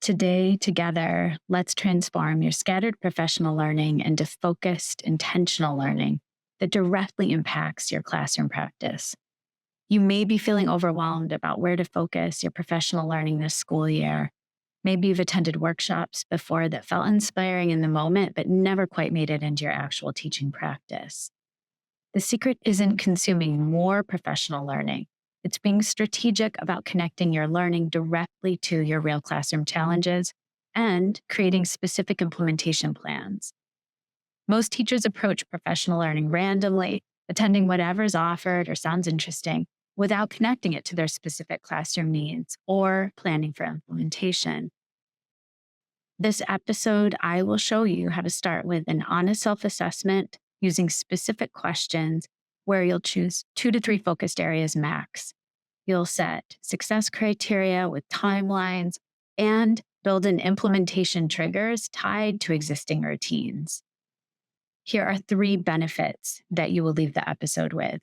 Today, together, let's transform your scattered professional learning into focused, intentional learning that directly impacts your classroom practice. You may be feeling overwhelmed about where to focus your professional learning this school year. Maybe you've attended workshops before that felt inspiring in the moment, but never quite made it into your actual teaching practice. The secret isn't consuming more professional learning. It's being strategic about connecting your learning directly to your real classroom challenges and creating specific implementation plans. Most teachers approach professional learning randomly, attending whatever's offered or sounds interesting, without connecting it to their specific classroom needs or planning for implementation. This episode, I will show you how to start with an honest self-assessment using specific questions where you'll choose 2 to 3 focused areas max. You'll set success criteria with timelines and build in implementation triggers tied to existing routines. Here are 3 benefits that you will leave the episode with.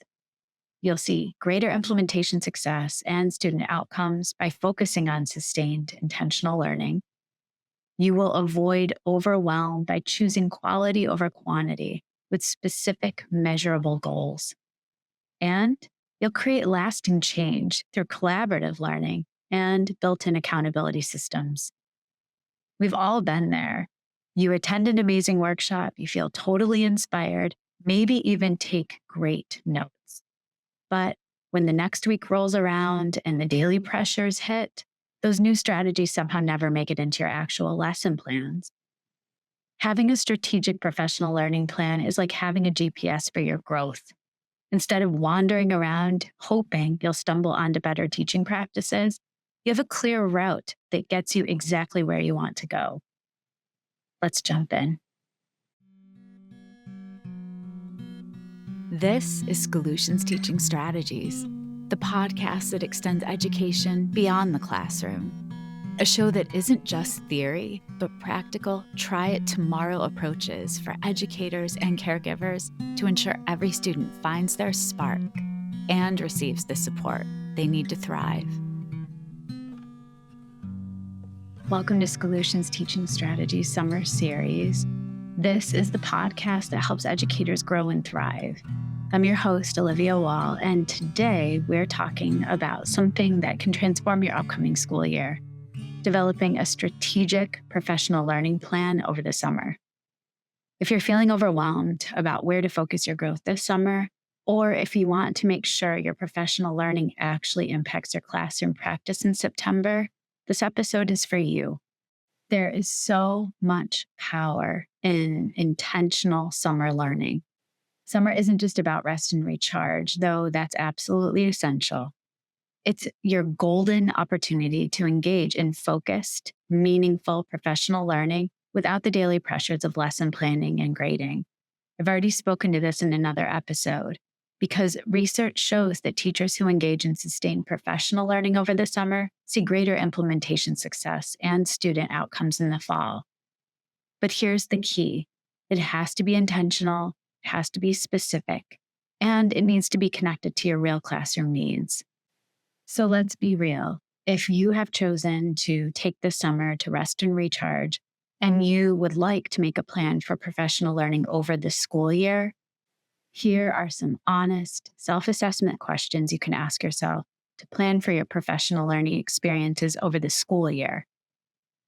You'll see greater implementation success and student outcomes by focusing on sustained intentional learning. You will avoid overwhelm by choosing quality over quantity with specific measurable goals. And you'll create lasting change through collaborative learning and built-in accountability systems. We've all been there. You attend an amazing workshop, you feel totally inspired, maybe even take great notes. But when the next week rolls around and the daily pressures hit, those new strategies somehow never make it into your actual lesson plans. Having a strategic professional learning plan is like having a GPS for your growth. Instead of wandering around hoping you'll stumble onto better teaching practices, you have a clear route that gets you exactly where you want to go. Let's jump in. This is Schoolutions Teaching Strategies, the podcast that extends education beyond the classroom. A show that isn't just theory, but practical, try-it-tomorrow approaches for educators and caregivers to ensure every student finds their spark and receives the support they need to thrive. Welcome to Schoolutions Teaching Strategies Summer Series. This is the podcast that helps educators grow and thrive. I'm your host, Olivia Wall, and today we're talking about something that can transform your upcoming school year: developing a strategic professional learning plan over the summer. If you're feeling overwhelmed about where to focus your growth this summer, or if you want to make sure your professional learning actually impacts your classroom practice in September, this episode is for you. There is so much power in intentional summer learning. Summer isn't just about rest and recharge, though that's absolutely essential. It's your golden opportunity to engage in focused, meaningful professional learning without the daily pressures of lesson planning and grading. I've already spoken to this in another episode, because research shows that teachers who engage in sustained professional learning over the summer see greater implementation success and student outcomes in the fall. But here's the key: it has to be intentional, it has to be specific, and it needs to be connected to your real classroom needs. So let's be real. If you have chosen to take this summer to rest and recharge, and you would like to make a plan for professional learning over the school year, here are some honest self-assessment questions you can ask yourself to plan for your professional learning experiences over the school year.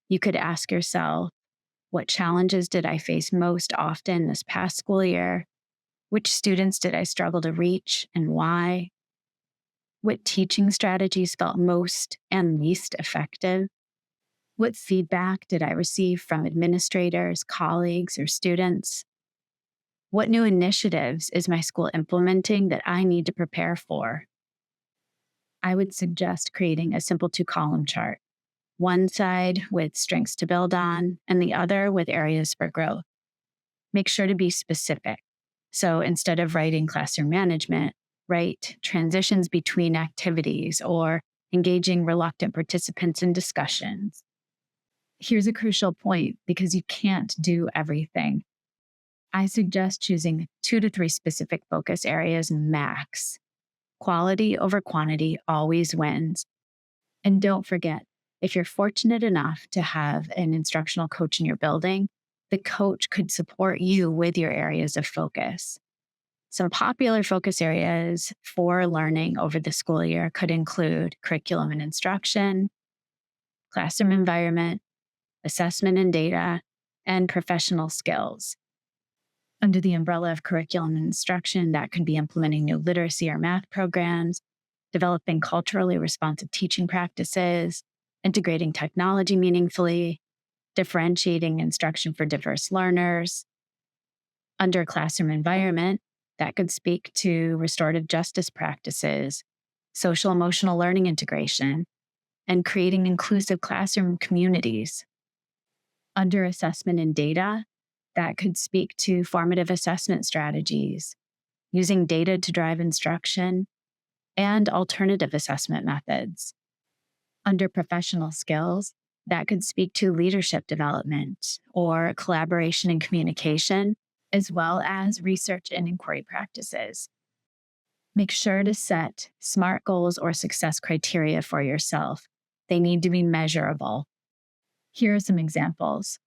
You could ask yourself, what challenges did I face most often this past school year? Which students did I struggle to reach and why? What teaching strategies felt most and least effective? What feedback did I receive from administrators, colleagues, or students? What new initiatives is my school implementing that I need to prepare for? I would suggest creating a simple 2-column chart, one side with strengths to build on and the other with areas for growth. Make sure to be specific. So instead of writing classroom management, write transitions between activities or engaging reluctant participants in discussions. Here's a crucial point, because you can't do everything. I suggest choosing 2 to 3 specific focus areas max. Quality over quantity always wins. And don't forget, If you're fortunate enough to have an instructional coach in your building, the coach could support you with your areas of focus. Some popular focus areas for learning over the school year could include curriculum and instruction, classroom environment, assessment and data, and professional skills. Under the umbrella of curriculum and instruction, that could be implementing new literacy or math programs, developing culturally responsive teaching practices, integrating technology meaningfully, differentiating instruction for diverse learners. Under classroom environment, that could speak to restorative justice practices, social emotional learning integration, and creating inclusive classroom communities. Under assessment and data, that could speak to formative assessment strategies, using data to drive instruction, and alternative assessment methods. Under professional skills, that could speak to leadership development or collaboration and communication, as well as research and inquiry practices. Make sure to set SMART goals or success criteria for yourself. They need to be measurable. Here are some examples.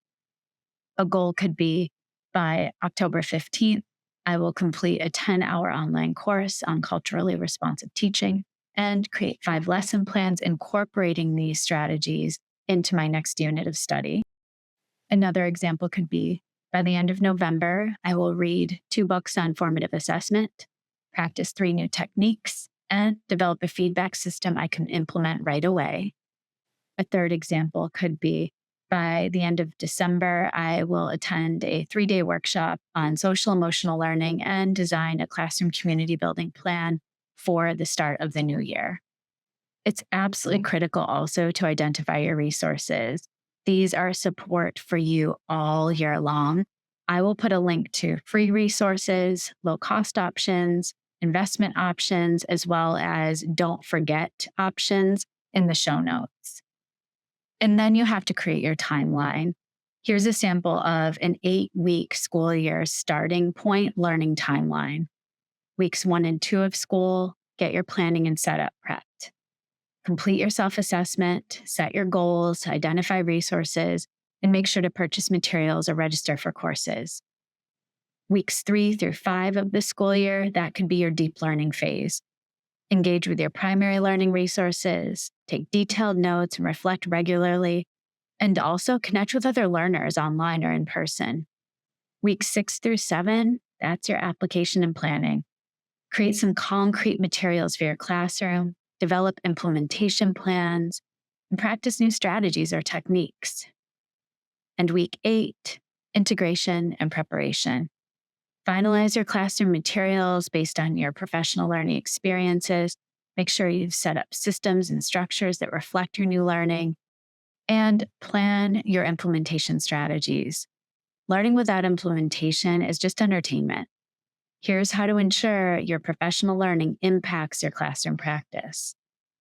A goal could be, by October 15th, I will complete a 10-hour online course on culturally responsive teaching and create 5 lesson plans incorporating these strategies into my next unit of study. Another example could be, by the end of November, I will read 2 books on formative assessment, practice 3 new techniques, and develop a feedback system I can implement right away. A third example could be, by the end of December, I will attend a 3-day workshop on social emotional learning and design a classroom community building plan for the start of the new year. It's absolutely critical also to identify your resources. These are support for you all year long. I will put a link to free resources, low-cost options, investment options, as well as don't forget options in the show notes. And then you have to create your timeline. Here's a sample of an 8-week school year starting point learning timeline. Weeks 1 and 2 of school, get your planning and setup prepped. Complete your self-assessment, set your goals, identify resources, and make sure to purchase materials or register for courses. Weeks 3 through 5 of the school year, that could be your deep learning phase. Engage with your primary learning resources, take detailed notes and reflect regularly, and also connect with other learners online or in person. Weeks 6 through 7, that's your application and planning. Create some concrete materials for your classroom, develop implementation plans, and practice new strategies or techniques. And week 8, integration and preparation. Finalize your classroom materials based on your professional learning experiences. Make sure you've set up systems and structures that reflect your new learning, and plan your implementation strategies. Learning without implementation is just entertainment. Here's how to ensure your professional learning impacts your classroom practice.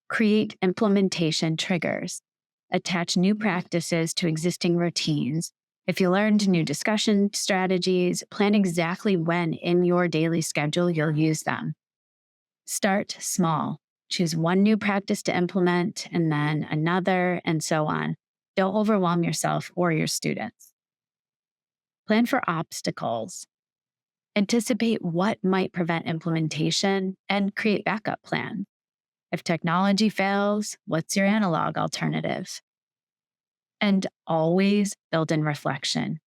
Create implementation triggers. Attach new practices to existing routines. If you learned new discussion strategies, plan exactly when in your daily schedule you'll use them. Start small. Choose 1 new practice to implement and then another, and so on. Don't overwhelm yourself or your students. Plan for obstacles. Anticipate what might prevent implementation and create backup plans. If technology fails, what's your analog alternative? And always build in reflection.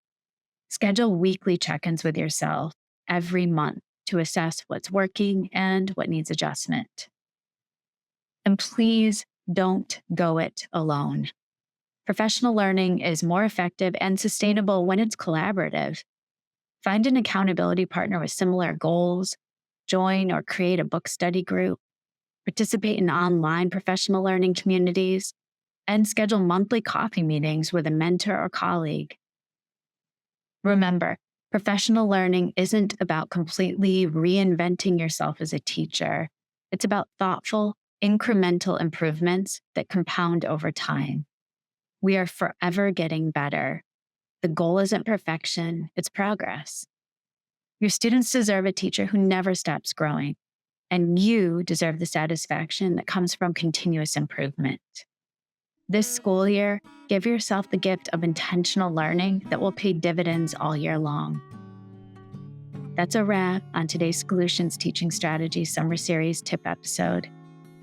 Schedule weekly check-ins with yourself every month to assess what's working and what needs adjustment. And please don't go it alone. Professional learning is more effective and sustainable when it's collaborative. Find an accountability partner with similar goals, join or create a book study group, participate in online professional learning communities, and schedule monthly coffee meetings with a mentor or colleague. Remember, professional learning isn't about completely reinventing yourself as a teacher. It's about thoughtful, incremental improvements that compound over time. We are forever getting better. The goal isn't perfection, it's progress. Your students deserve a teacher who never stops growing, and you deserve the satisfaction that comes from continuous improvement. This school year, give yourself the gift of intentional learning that will pay dividends all year long. That's a wrap on today's Schoolutions Teaching Strategy Summer Series tip episode.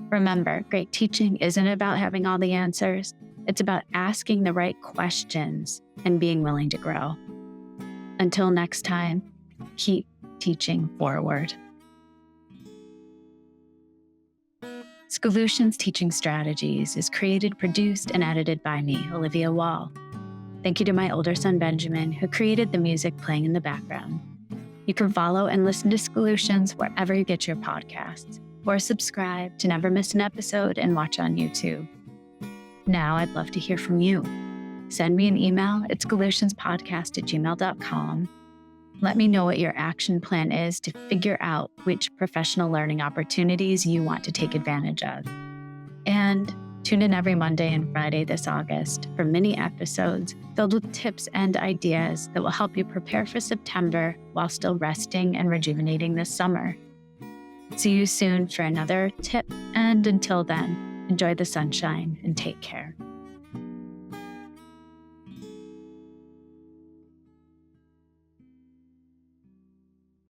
Remember, great teaching isn't about having all the answers. It's about asking the right questions and being willing to grow. Until next time, keep teaching forward. Schoolutions Teaching Strategies is created, produced, and edited by me, Olivia Wall. Thank you to my older son, Benjamin, who created the music playing in the background. You can follow and listen to Schoolutions wherever you get your podcasts, or subscribe to never miss an episode and watch on YouTube. Now I'd love to hear from you. Send me an email at schoolutionspodcast@gmail.com. Let me know what your action plan is to figure out which professional learning opportunities you want to take advantage of. And tune in every Monday and Friday this August for mini episodes filled with tips and ideas that will help you prepare for September while still resting and rejuvenating this summer. See you soon for another tip, and until then, enjoy the sunshine and take care.